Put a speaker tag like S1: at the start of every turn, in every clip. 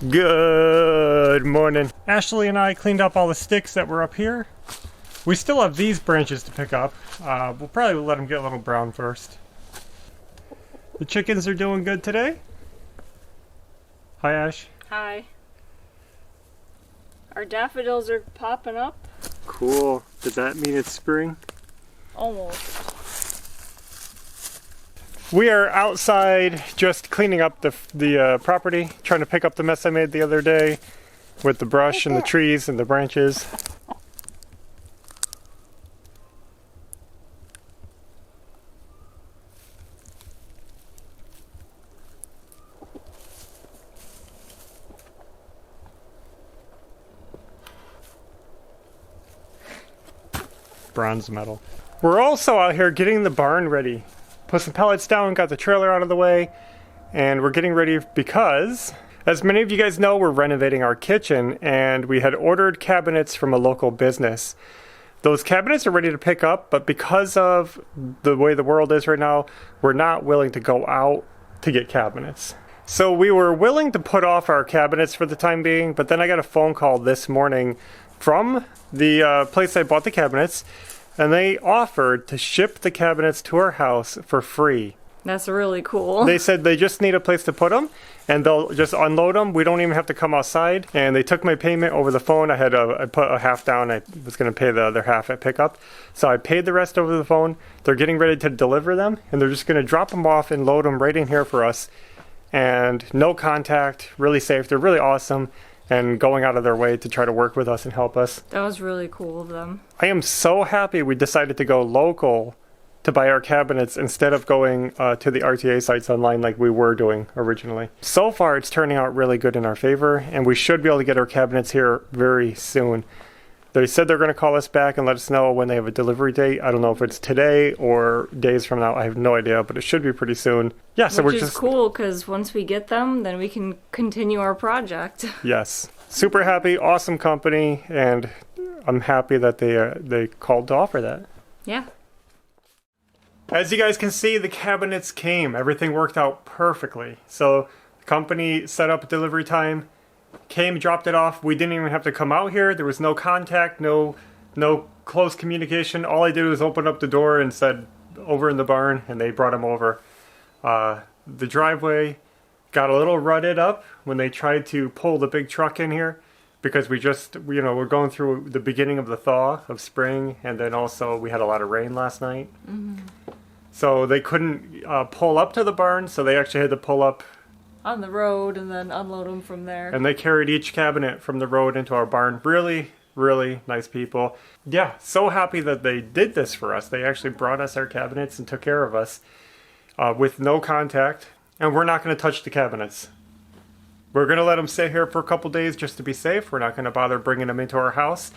S1: Good morning. Ashley and I cleaned up all the sticks that were up here. We still have these branches to pick up. We'll probably let them get a little brown first. The chickens are doing good today. Hi, Ash.
S2: Hi. Our daffodils are popping up.
S1: Cool. Does that mean it's spring?
S2: Almost.
S1: We are outside just cleaning up the property, trying to pick up the mess I made the other day with the brush and the trees and the branches. Bronze medal. We're also out here getting the barn ready. Put some pellets down, got the trailer out of the way, and we're getting ready because, as many of you guys know, we're renovating our kitchen and we had ordered cabinets from a local business. Those cabinets are ready to pick up, but because of the way the world is right now, we're not willing to go out to get cabinets. So we were willing to put off our cabinets for the time being, but then I got a phone call this morning from the place I bought the cabinets, and they offered to ship the cabinets to our house for free.
S2: That's really cool.
S1: They said they just need a place to put them, and they'll just unload them. We don't even have to come outside. And they took my payment over the phone. I put a half down. I was going to pay the other half at pickup. So I paid the rest over the phone. They're getting ready to deliver them, and they're just going to drop them off and load them right in here for us. And no contact, really safe. They're really awesome, and going out of their way to try to work with us and help us.
S2: That was really cool of them.
S1: I am so happy we decided to go local to buy our cabinets instead of going to the RTA sites online like we were doing originally. So far, it's turning out really good in our favor, and we should be able to get our cabinets here very soon. They said they're going to call us back and let us know when they have a delivery date. I don't know if it's today or days from now. I have no idea, but it should be pretty soon. Yeah, so
S2: Which is cool, because once we get them, then we can continue our project.
S1: Yes. Super happy, awesome company, and I'm happy that they called to offer that.
S2: Yeah.
S1: As you guys can see, the cabinets came. Everything worked out perfectly. So the company set up a delivery time, came, dropped it off. We didn't even have to come out here. There was no contact, no close communication. All I did was open up the door and said, over in the barn, and they brought them over. The driveway got a little rutted up when they tried to pull the big truck in here, because we're going through the beginning of the thaw of spring, and then also we had a lot of rain last night. Mm-hmm. So they couldn't pull up to the barn, so they actually had to pull up
S2: on the road and then unload them from there.
S1: And they carried each cabinet from the road into our barn. Really, really nice people. Yeah, so happy that they did this for us. They actually brought us our cabinets and took care of us with no contact. And we're not going to touch the cabinets. We're going to let them sit here for a couple days just to be safe. We're not going to bother bringing them into our house.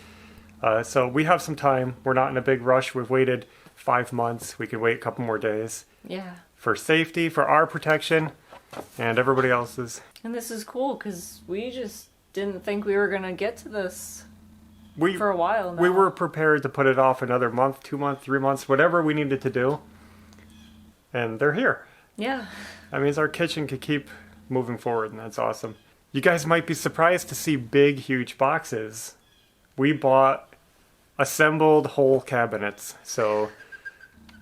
S1: So we have some time. We're not in a big rush. We've waited 5 months. We can wait a couple more days.
S2: Yeah.
S1: For safety, for our protection, and everybody else's.
S2: And this is cool, because we just didn't think we were going to get to this for a while now.
S1: We were prepared to put it off another month, 2 months, 3 months, whatever we needed to do. And they're here.
S2: Yeah.
S1: That means our kitchen could keep moving forward, and that's awesome. You guys might be surprised to see big, huge boxes. We bought assembled whole cabinets. So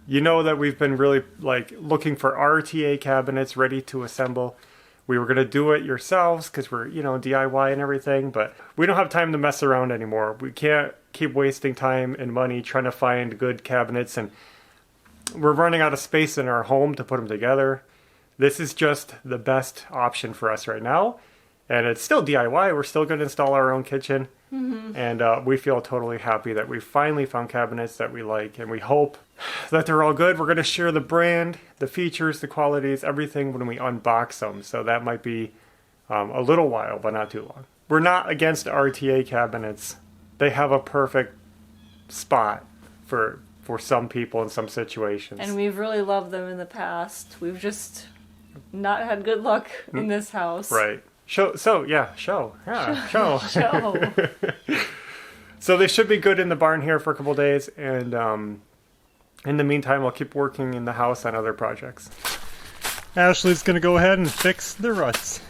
S1: you know that we've been really looking for RTA cabinets ready to assemble. We were going to do it yourselves because we're, DIY and everything, but we don't have time to mess around anymore. We can't keep wasting time and money trying to find good cabinets, and we're running out of space in our home to put them together. This is just the best option for us right now. And it's still DIY. We're still going to install our own kitchen. Mm-hmm. And we feel totally happy that we finally found cabinets that we like. And we hope that they're all good. We're going to share the brand, the features, the qualities, everything when we unbox them. So that might be a little while, but not too long. We're not against RTA cabinets. They have a perfect spot for some people in some situations.
S2: And we've really loved them in the past. We've just not had good luck in this house.
S1: Right. Show. So they should be good in the barn here for a couple days, and in the meantime, I'll keep working in the house on other projects. Ashley's going to go ahead and fix the ruts.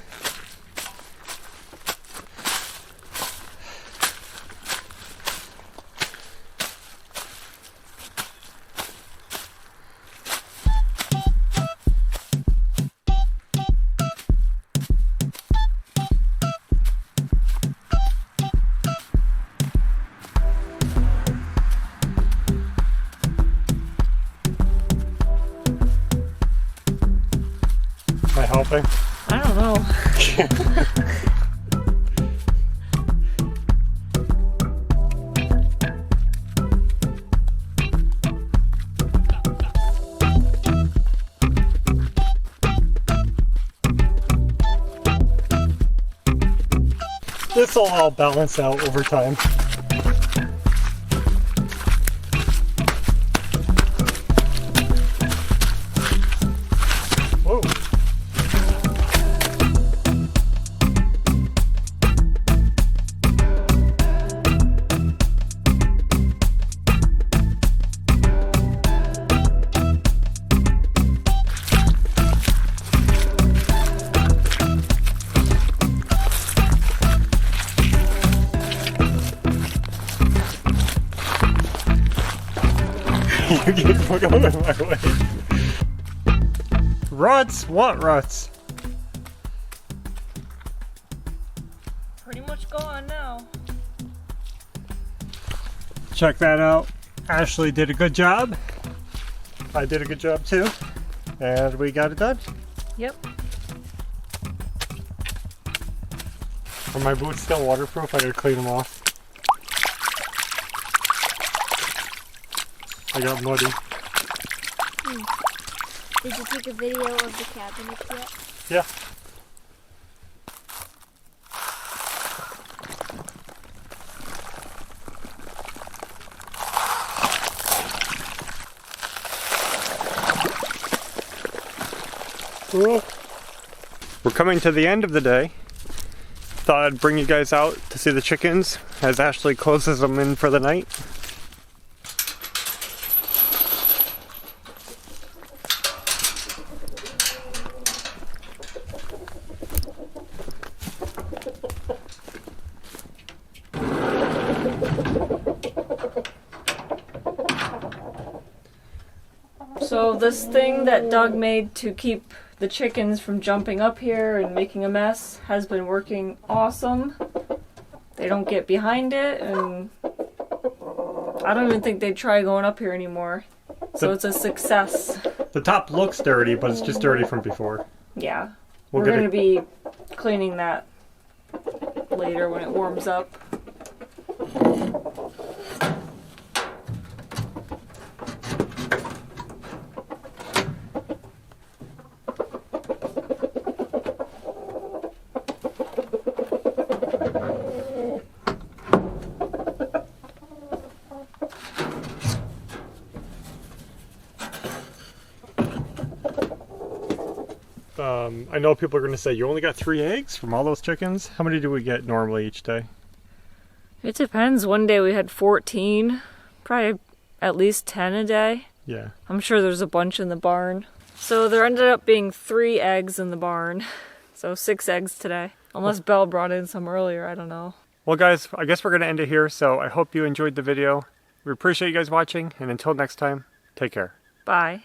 S1: This will all balance out over time. Whoa. You keep going my way. Ruts? What ruts?
S2: Pretty much gone now.
S1: Check that out. Ashley did a good job. I did a good job too. And we got it done.
S2: Yep.
S1: Are my boots still waterproof? I gotta clean them off. I got muddy.
S3: Did you take a video of the cabinets yet?
S1: Yeah. Cool. We're coming to the end of the day. Thought I'd bring you guys out to see the chickens as Ashley closes them in for the night.
S2: So this thing that Doug made to keep the chickens from jumping up here and making a mess has been working awesome. They don't get behind it, and I don't even think they'd try going up here anymore. So it's a success.
S1: The top looks dirty, but it's just dirty from before.
S2: Yeah.
S1: We're
S2: We're going to be cleaning that later when it warms up.
S1: I know people are going to say, you only got 3 eggs from all those chickens? How many do we get normally each day?
S2: It depends. One day we had 14, probably at least 10 a day.
S1: Yeah.
S2: I'm sure there's a bunch in the barn. So there ended up being 3 eggs in the barn. So 6 eggs today. Unless Belle brought in some earlier, I don't know.
S1: Well guys, I guess we're going to end it here, so I hope you enjoyed the video. We appreciate you guys watching, and until next time, take care.
S2: Bye.